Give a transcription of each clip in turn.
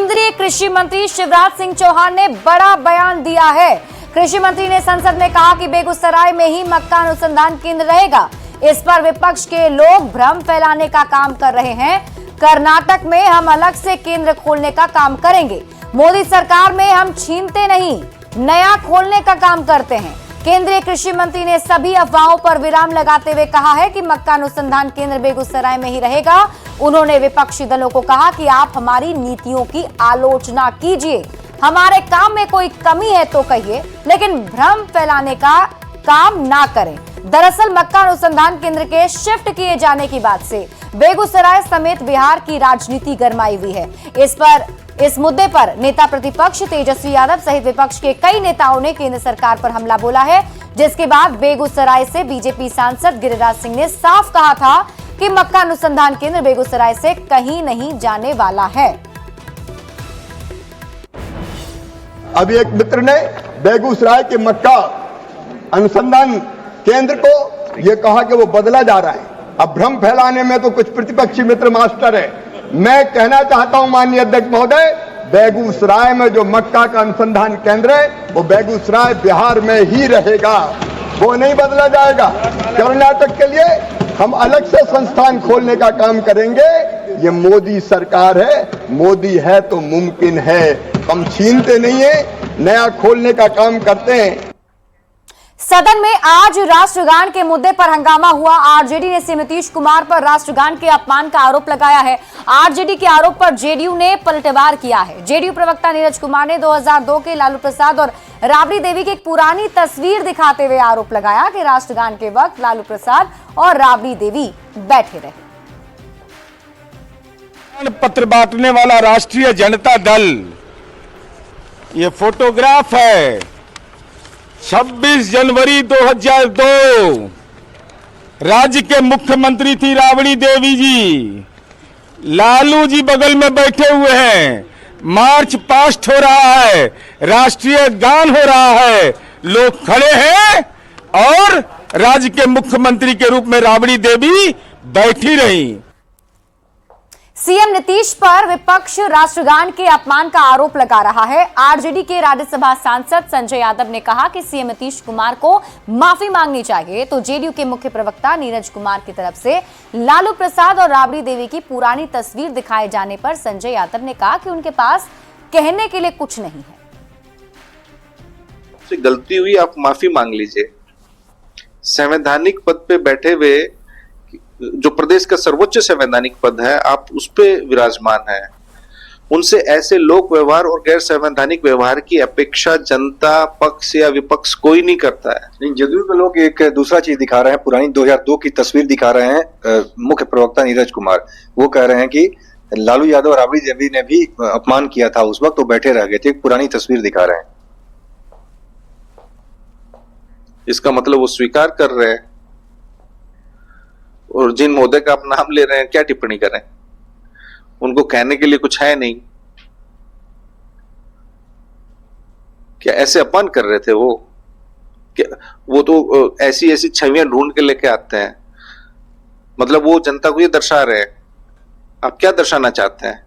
केंद्रीय कृषि मंत्री शिवराज सिंह चौहान ने बड़ा बयान दिया है। कृषि मंत्री ने संसद में कहा कि बेगूसराय में ही मक्का अनुसंधान केंद्र रहेगा। इस पर विपक्ष के लोग भ्रम फैलाने का काम कर रहे हैं। कर्नाटक में हम अलग से केंद्र खोलने का काम करेंगे। मोदी सरकार में हम छीनते नहीं, नया खोलने का काम करते हैं। केंद्रीय कृषि मंत्री ने सभी अफवाहों पर विराम लगाते हुए कहा है कि मक्का अनुसंधान केंद्र बेगूसराय में ही रहेगा। उन्होंने विपक्षी दलों को कहा कि आप हमारी नीतियों की आलोचना कीजिए, हमारे काम में कोई कमी है तो कहिए, लेकिन भ्रम फैलाने का काम ना करें। दरअसल मक्का अनुसंधान केंद्र के शिफ्ट किए जाने की बात से बेगूसराय समेत बिहार की राजनीति गरमाई हुई है। इस मुद्दे पर नेता प्रतिपक्ष तेजस्वी यादव सहित विपक्ष के कई नेताओं ने केंद्र सरकार पर हमला बोला है, जिसके बाद बेगूसराय से बीजेपी सांसद गिरिराज सिंह ने साफ कहा था कि मक्का अनुसंधान केंद्र बेगूसराय से कहीं नहीं जाने वाला है। अभी एक मित्र ने बेगूसराय के मक्का अनुसंधान केंद्र को यह कहा कि वो बदला जा रहा है। अब भ्रम फैलाने में तो कुछ प्रतिपक्षी मित्र मास्टर है। मैं कहना चाहता हूं माननीय अध्यक्ष महोदय, बेगूसराय में जो मक्का का अनुसंधान केंद्र है वो बेगूसराय बिहार में ही रहेगा, वो नहीं बदला जाएगा। कर्नाटक के लिए हम अलग से संस्थान खोलने का काम करेंगे। ये मोदी सरकार है, मोदी है तो मुमकिन है। हम छीनते नहीं है, नया खोलने का काम करते हैं। सदन में आज राष्ट्रगान के मुद्दे पर हंगामा हुआ। आरजेडी ने सीएम नीतीश कुमार पर राष्ट्रगान के अपमान का आरोप लगाया है। आरजेडी के आरोप पर जेडीयू ने पलटवार किया है। जेडीयू प्रवक्ता नीरज कुमार ने 2002 के लालू प्रसाद और राबड़ी देवी की एक पुरानी तस्वीर दिखाते हुए आरोप लगाया कि राष्ट्रगान के वक्त लालू प्रसाद और राबड़ी देवी बैठे रहे। पत्र बांटने वाला राष्ट्रीय जनता दल, ये फोटोग्राफ है 26 जनवरी 2002। राज्य के मुख्यमंत्री थी राबड़ी देवी जी, लालू जी बगल में बैठे हुए हैं। मार्च पास्ट हो रहा है, राष्ट्रीय गान हो रहा है, लोग खड़े हैं और राज्य के मुख्यमंत्री के रूप में राबड़ी देवी बैठी रही। सीएम नीतीश पर विपक्ष राष्ट्रगान के अपमान का आरोप लगा रहा है। आरजेडी के राज्यसभा सांसद संजय यादव ने कहा कि सीएम नीतीश कुमार को माफी मांगनी चाहिए, तो जेडीयू के मुख्य प्रवक्ता नीरज कुमार की तरफ से लालू प्रसाद और राबड़ी देवी की पुरानी तस्वीर दिखाए जाने पर संजय यादव ने कहा कि उनके पास कहने के लिए कुछ नहीं है। से गलती हुई, आप माफी मांग लीजिए। संवैधानिक पद पे बैठे हुए, जो प्रदेश का सर्वोच्च संवैधानिक पद है, आप उस पे विराजमान हैं। उनसे ऐसे लोक व्यवहार और गैर संवैधानिक व्यवहार की अपेक्षा जनता पक्ष या विपक्ष कोई नहीं करता है। नहीं, जदयू के लोग एक दूसरा चीज दिखा रहे हैं, पुरानी 2002 की तस्वीर दिखा रहे हैं। मुख्य प्रवक्ता नीरज कुमार वो कह रहे हैं कि लालू यादव और राबड़ी देवी ने भी अपमान किया था उस वक्त, तो बैठे रह गए थे। एक पुरानी तस्वीर दिखा रहे हैं। इसका मतलब वो स्वीकार कर रहे हैं और जिन महोदय का आप नाम ले रहे हैं क्या टिप्पणी करें, उनको कहने के लिए कुछ है नहीं। क्या ऐसे अपमान कर रहे थे वो? क्या वो तो ऐसी ऐसी छवियां ढूंढ के लेके आते हैं। मतलब वो जनता को ये दर्शा रहे हैं। आप क्या दर्शाना चाहते हैं?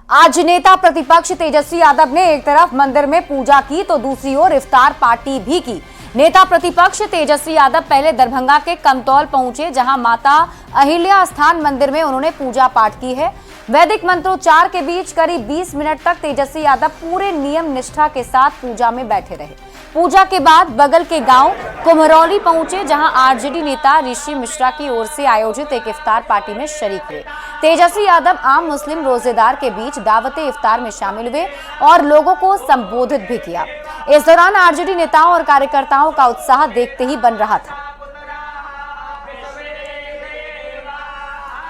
आज नेता प्रतिपक्ष तेजस्वी यादव ने एक तरफ मंदिर में पूजा की तो दूसरी ओर इफ्तार पार्टी भी की। नेता प्रतिपक्ष तेजस्वी यादव पहले दरभंगा के कमतौल पहुंचे, जहां माता अहिल्या स्थान मंदिर में उन्होंने पूजा पाठ की है। वैदिक मंत्रोच्चार के बीच करीब 20 मिनट तक तेजस्वी यादव पूरे नियम निष्ठा के साथ पूजा में बैठे रहे। पूजा के बाद बगल के गांव कुम्हरौली पहुंचे, जहां आरजेडी नेता ऋषि मिश्रा की ओर से आयोजित एक इफ्तार पार्टी में शरीक हुए। तेजस्वी यादव आम मुस्लिम रोजेदार के बीच दावते इफ्तार में शामिल हुए और लोगों को संबोधित भी किया। इस दौरान आरजेडी नेताओं और कार्यकर्ताओं का उत्साह देखते ही बन रहा था।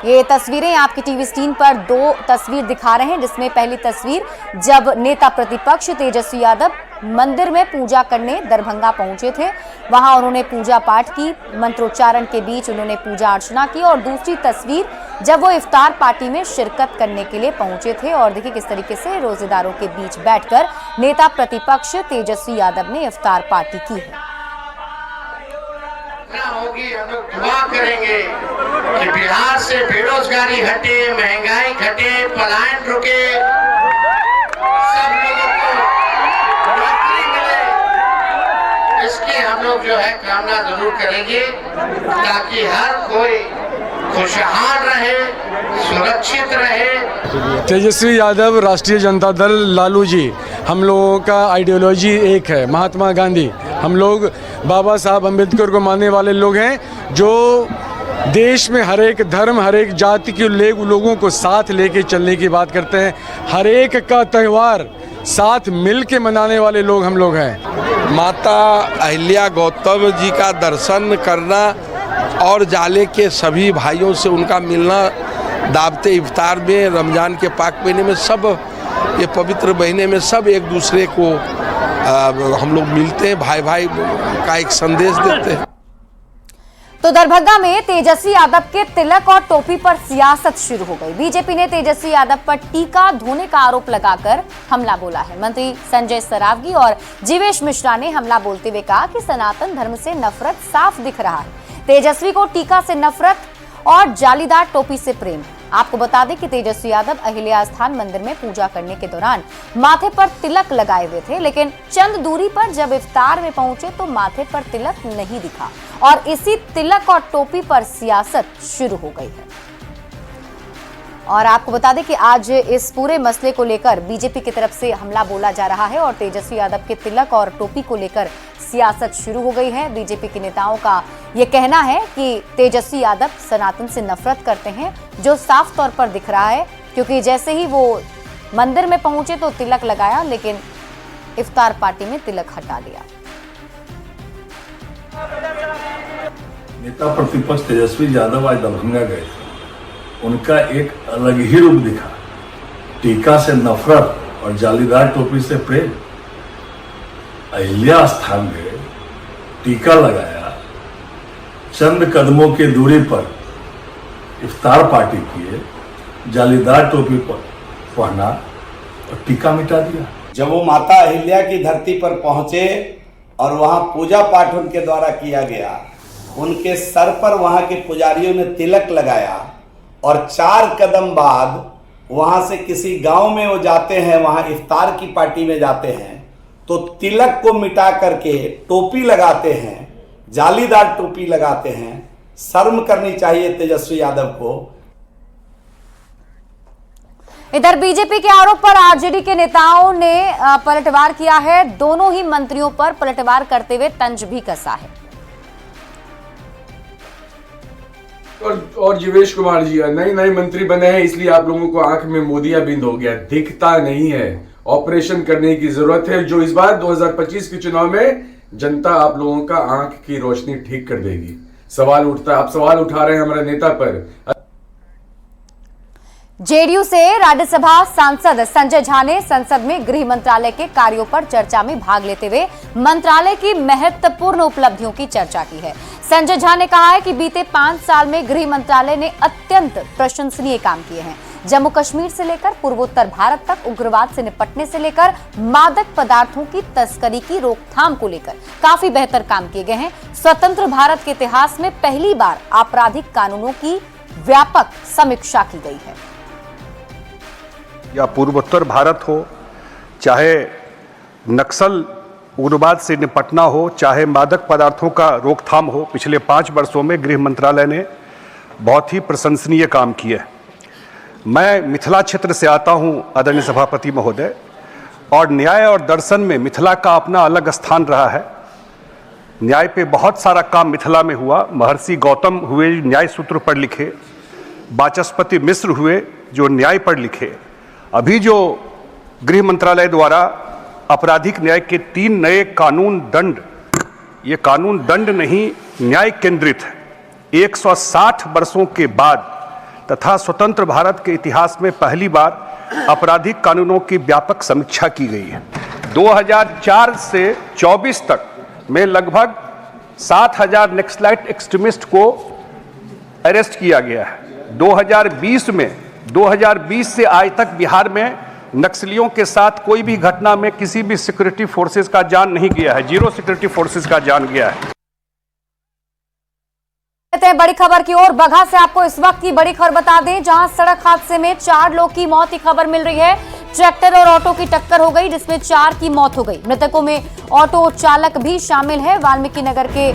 ये तस्वीरें आपकी टीवी स्क्रीन पर दो तस्वीर दिखा रहे हैं, जिसमें पहली तस्वीर जब नेता प्रतिपक्ष तेजस्वी यादव मंदिर में पूजा करने दरभंगा पहुंचे थे, वहां उन्होंने पूजा पाठ की, मंत्रोच्चारण के बीच उन्होंने पूजा अर्चना की। और दूसरी तस्वीर जब वो इफ्तार पार्टी में शिरकत करने के लिए पहुंचे थे और देखिए किस तरीके से रोजेदारों के बीच बैठकर नेता प्रतिपक्ष तेजस्वी यादव ने इफ्तार पार्टी की है। होगी, हम लोग दुआ करेंगे कि बिहार से बेरोजगार बेरोजगारी हटे, महंगाई घटे, पलायन रुके, सब लोगों को नौकरी मिले, इसकी हम लोग जो है कामना जरूर करेंगे, ताकि हर कोई खुशहाल रहे, सुरक्षित रहे। तेजस्वी यादव, राष्ट्रीय जनता दल, लालू जी, हम लोगों का आइडियोलॉजी एक है, महात्मा गांधी। हम लोग बाबा साहब अम्बेडकर को मानने वाले लोग हैं, जो देश में हर एक धर्म, हर एक जाति के लोगों को साथ लेके चलने की बात करते हैं। हर एक का त्यौहार साथ मिल के मनाने वाले लोग हम लोग हैं। माता अहिल्या गौतम जी का दर्शन करना और जाले के सभी भाइयों से उनका मिलना, दावते इफ्तार में, रमजान के पाक महीने में, सब ये पवित्र महीने में सब एक दूसरे को हम लोग मिलते हैं, भाई भाई का एक संदेश देते हैं। तो दरभंगा में तेजस्वी यादव के तिलक और टोपी पर सियासत शुरू हो गई। बीजेपी ने तेजस्वी यादव पर टीका धोने का आरोप लगाकर हमला बोला है। मंत्री संजय सरावगी और जीवेश मिश्रा ने हमला बोलते हुए कहा कि सनातन धर्म से नफरत साफ दिख रहा है। तेजस्वी को टीका से नफरत और जालीदार टोपी से प्रेम। आपको बता दें कि तेजस्वी यादव अहिल्या स्थान मंदिर में पूजा करने के दौरान माथे पर तिलक लगाए हुए थे, लेकिन चंद दूरी पर जब इफ्तार में पहुंचे तो माथे पर तिलक नहीं दिखा और इसी तिलक और टोपी पर सियासत शुरू हो गई है। और आपको बता दें कि आज इस पूरे मसले को लेकर बीजेपी की तरफ से हमला बोला जा रहा है और तेजस्वी यादव के तिलक और टोपी को लेकर सियासत शुरू हो गई है। बीजेपी के नेताओं का यह कहना है कि तेजस्वी यादव सनातन से नफरत करते हैं, जो साफ तौर पर दिख रहा है, क्योंकि जैसे ही वो मंदिर में पहुंचे तो तिलक लगाया, लेकिन इफ्तार पार्टी में तिलक हटा दिया। नेता प्रतिपक्ष तेजस्वी यादव आज दरभंगा गए थे, उनका एक अलग ही रूप दिखा। टीका से नफरत और जालीदार टोपी से प्रेम। अहिल्या स्थान गए, टीका लगाया, चंद कदमों की दूरी पर इफ्तार पार्टी किए, जालीदार टोपी पर पहना और टीका मिटा दिया। जब वो माता अहिल्या की धरती पर पहुंचे और वहां पूजा पाठ उनके द्वारा किया गया, उनके सर पर वहां के पुजारियों ने तिलक लगाया और 4 कदम बाद वहां से किसी गांव में वो जाते हैं, वहां इफ्तार की पार्टी में जाते हैं, तो तिलक को मिटा करके टोपी लगाते हैं, जालीदार टोपी लगाते हैं। शर्म करनी चाहिए तेजस्वी यादव को। इधर बीजेपी के आरोप पर आरजेडी के नेताओं ने पलटवार किया है। दोनों ही मंत्रियों पर पलटवार करते हुए तंज भी कसा है। और जीवेश कुमार जी नए मंत्री बने हैं, इसलिए आप लोगों को आंख में मोतियाबिंद हो गया, दिखता नहीं है। ऑपरेशन करने की जरूरत है, जो इस बार 2025 के चुनाव में जनता आप लोगों का आंख की रोशनी ठीक कर देगी। सवाल उठता है, आप सवाल उठा रहे हैं हमारे नेता पर। जेडीयू से राज्यसभा सांसद संजय झा ने संसद में गृह मंत्रालय के कार्यों पर चर्चा में भाग लेते हुए मंत्रालय की महत्वपूर्ण उपलब्धियों की चर्चा की है। संजय झा ने कहा है कि बीते 5 साल में गृह मंत्रालय ने अत्यंत प्रशंसनीय काम किए हैं। जम्मू कश्मीर से लेकर पूर्वोत्तर भारत तक उग्रवाद से निपटने से लेकर मादक पदार्थों की तस्करी की रोकथाम को लेकर काफी बेहतर काम किए गए हैं। स्वतंत्र भारत के इतिहास में पहली बार आपराधिक कानूनों की व्यापक समीक्षा की गई है। या पूर्वोत्तर भारत हो, चाहे नक्सल उग्रवाद से निपटना हो, चाहे मादक पदार्थों का रोकथाम हो, पिछले 5 वर्षों में गृह मंत्रालय ने बहुत ही प्रशंसनीय काम किए। मैं मिथिला क्षेत्र से आता हूं आदरणीय सभापति महोदय, और न्याय और दर्शन में मिथिला का अपना अलग स्थान रहा है। न्याय पे बहुत सारा काम मिथिला में हुआ। महर्षि गौतम हुए न्याय सूत्र पर लिखे, वाचस्पति मिश्र हुए जो न्याय पर लिखे। अभी जो गृह मंत्रालय द्वारा आपराधिक न्याय के 3 नए कानून दंड, ये कानून दंड नहीं न्याय केंद्रित है, 160 वर्षों के बाद तथा स्वतंत्र भारत के इतिहास में पहली बार आपराधिक कानूनों की व्यापक समीक्षा की गई है। 2004 से 24 तक में लगभग 7000 नक्सलाइट एक्सट्रीमिस्ट को अरेस्ट किया गया है। 2020 से आज तक बिहार में नक्सलियों के साथ कोई भी घटना में किसी भी सिक्योरिटी फोर्सेस का जान नहीं गया है, 0 सिक्योरिटी फोर्सेस का जान गया है। लेते हैं बड़ी खबर की ओर। बगहा से आपको इस वक्त की बड़ी खबर बता दें, जहां सड़क हादसे में 4 लोग की मौत की खबर मिल रही है। ट्रैक्टर और ऑटो की टक्कर हो गई, जिसमें 4 की मौत हो गई। मृतकों में ऑटो चालक भी शामिल है। वाल्मीकि नगर के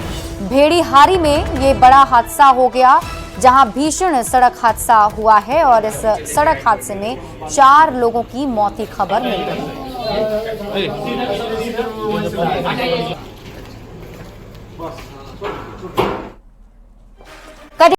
भेड़ीहारी में ये बड़ा हादसा हो गया, जहां भीषण सड़क हादसा हुआ है और इस सड़क हादसे में 4 लोगों की मौत की खबर मिल रही है।